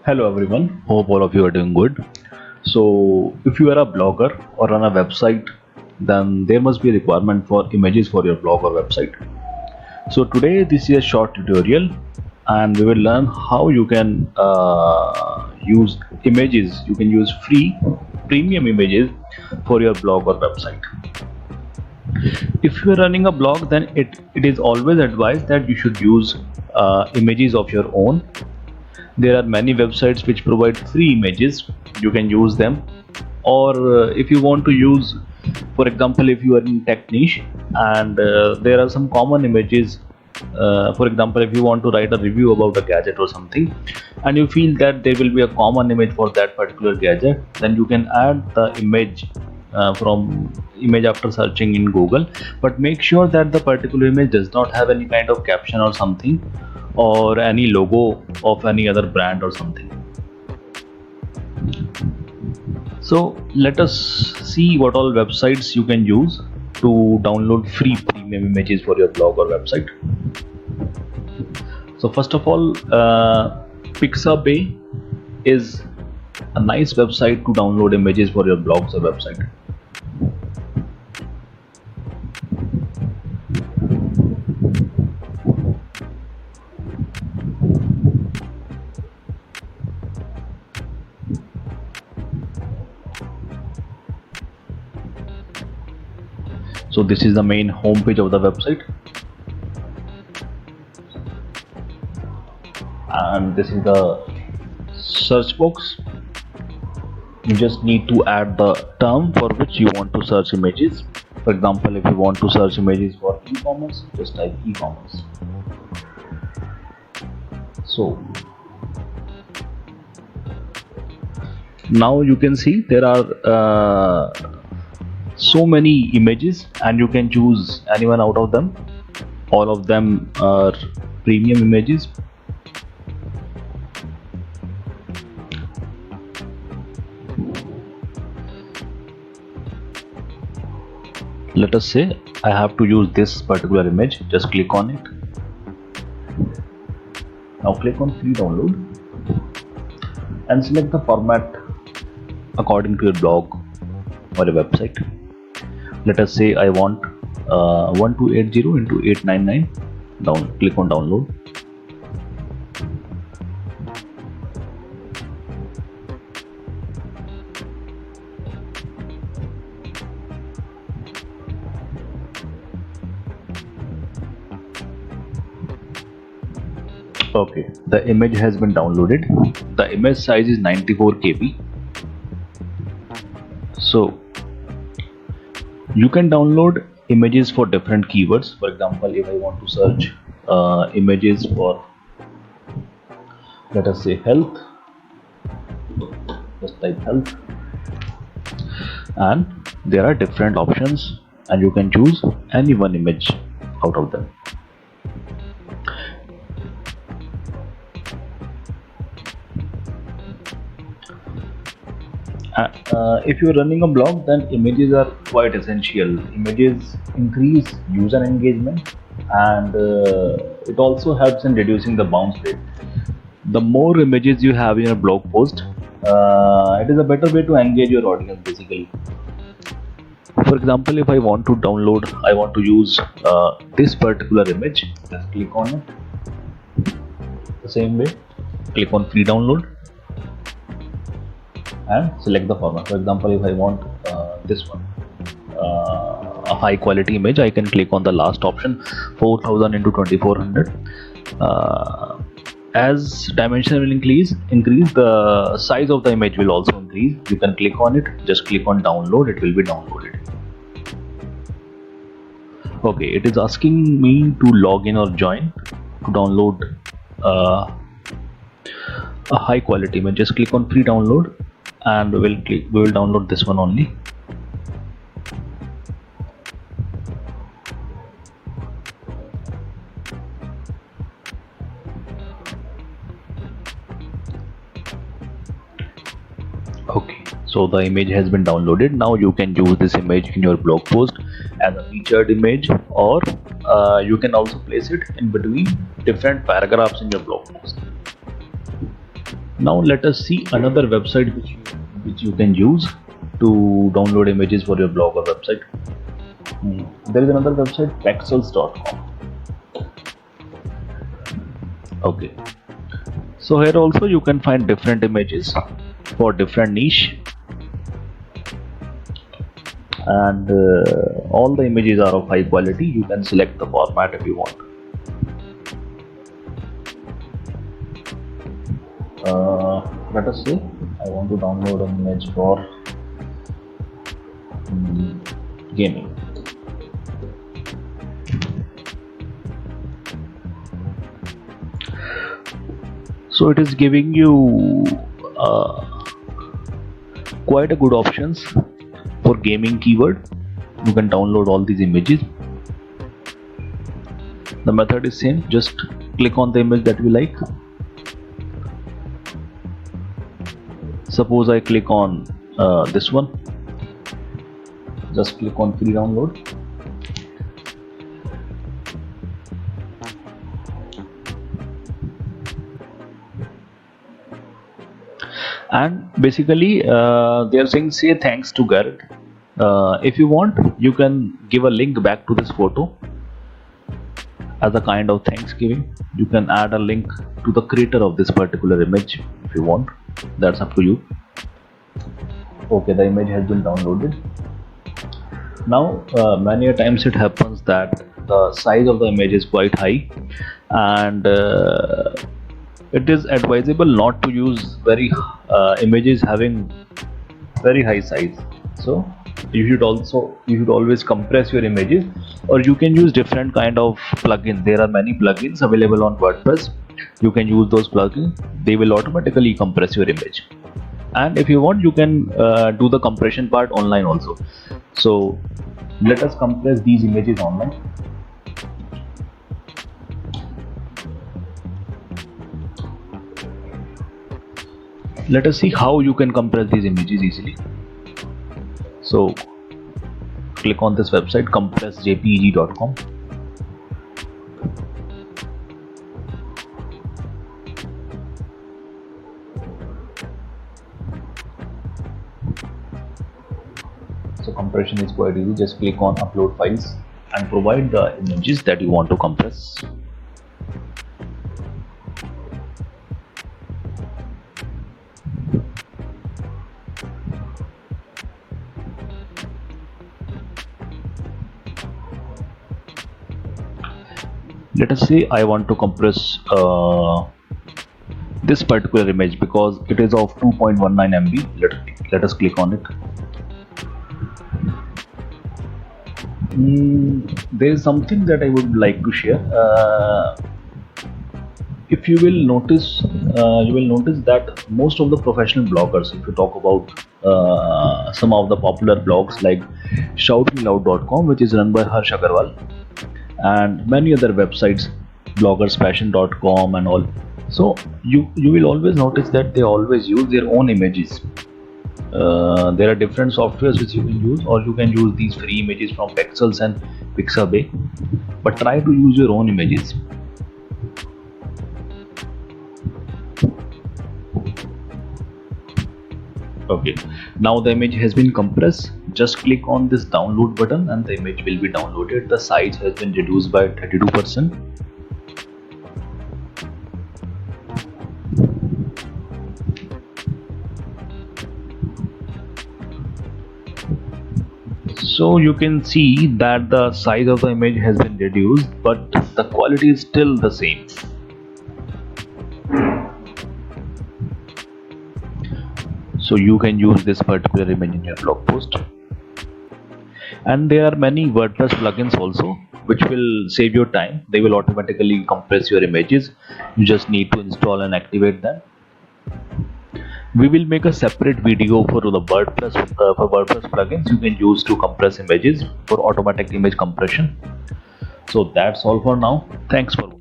Hello everyone, hope all of you are doing good. So, if you are a blogger or run a website, then there must be a requirement for images for your blog or website. So, today this is a short tutorial and we will learn how you can use images. You can use free premium images for your blog or website. If you are running a blog, then it is always advised that you should use images of your own. There are many websites which provide free images. You can use them, or if you want to use, for example, if you are in tech niche and there are some common images, for example, if you want to write a review about a gadget or something and you feel that there will be a common image for that particular gadget, then you can add the image from image after searching in Google, but make sure that the particular image does not have any kind of caption or something, or any logo of any other brand or something. So let us see what all websites you can use to download free premium images for your blog or website. So first of all, Pixabay is a nice website to download images for your blogs or website. So this is the main home page of the website, and this is the search box. You just need to add the term for which you want to search images. For example, if you want to search images for e-commerce, just type e-commerce. So now you can see there are so many images and you can choose anyone out of them. All of them are premium images. Let us say I have to use this particular image. Just click on it. Now click on free download and select the format according to your blog or a website. Let us say I want 1280 into 899. Click on download. Okay, the image has been downloaded. The image size is 94 KB. So you can download images for different keywords. For example, if I want to search images for, let us say, health, just type health, and there are different options and you can choose any one image out of them. If you're running a blog, then images are quite essential. Images increase user engagement and it also helps in reducing the bounce rate. The more images you have in your blog post, it is a better way to engage your audience basically. For example, if I want to use this particular image, just click on it. The same way, click on free download and select the format. For example, if I want this one, a high quality image, I can click on the last option, 4000 into 2400. As dimension will increase, the size of the image will also increase. You can click on it, just click on download, it will be downloaded. Okay, it is asking me to log in or join to download a high quality image. Just click on free download and we will download this one only. Okay, so the image has been downloaded. Now you can use this image in your blog post as a featured image, or you can also place it in between different paragraphs in your blog post. Now let us see another website which you can use to download images for your blog or website. There is another website, pexels.com. Okay, so here also you can find different images for different niche, and all the images are of high quality. You can select the format if you want. Let us say I want to download an image for gaming. So it is giving you quite a good options for gaming keyword. You can download all these images. The method is same, just click on the image that you like. Suppose I click on this one, just click on free download. And basically they are saying say thanks to Garrett. If you want, you can give a link back to this photo as a kind of thanksgiving. You can add a link to the creator of this particular image if you want. That's up to you. Okay, the image has been downloaded. Now many a times it happens that the size of the image is quite high, and it is advisable not to use very images having very high size. So you should always compress your images, or you can use different kind of plugins. There are many plugins available on WordPress. You can use those plugins. They will automatically compress your image, and if you want, you can do the compression part online also. So let us compress these images online. Let us see how you can compress these images easily. So click on this website, compressjpeg.com. So compression is quite easy. Just click on upload files and provide the images that you want to compress. Let us say I want to compress this particular image because it is of 2.19 MB. Let us click on it. There is something that I would like to share. If you will notice, that most of the professional bloggers, if you talk about some of the popular blogs like shoutmeloud.com, which is run by Harsh Agarwal, and many other websites, bloggerspassion.com and all. So you will always notice that they always use their own images. There are different softwares which you can use, or you can use these free images from Pexels and Pixabay, but try to use your own images. Okay, now the image has been compressed. Just click on this download button and the image will be downloaded. The size has been reduced by 32%. So you can see that the size of the image has been reduced, but the quality is still the same. So you can use this particular image in your blog post. And there are many WordPress plugins also which will save your time. They will automatically compress your images. You just need to install and activate them. We will make a separate video for the WordPress plugins you can use to compress images for automatic image compression. So that's all for now. Thanks for watching.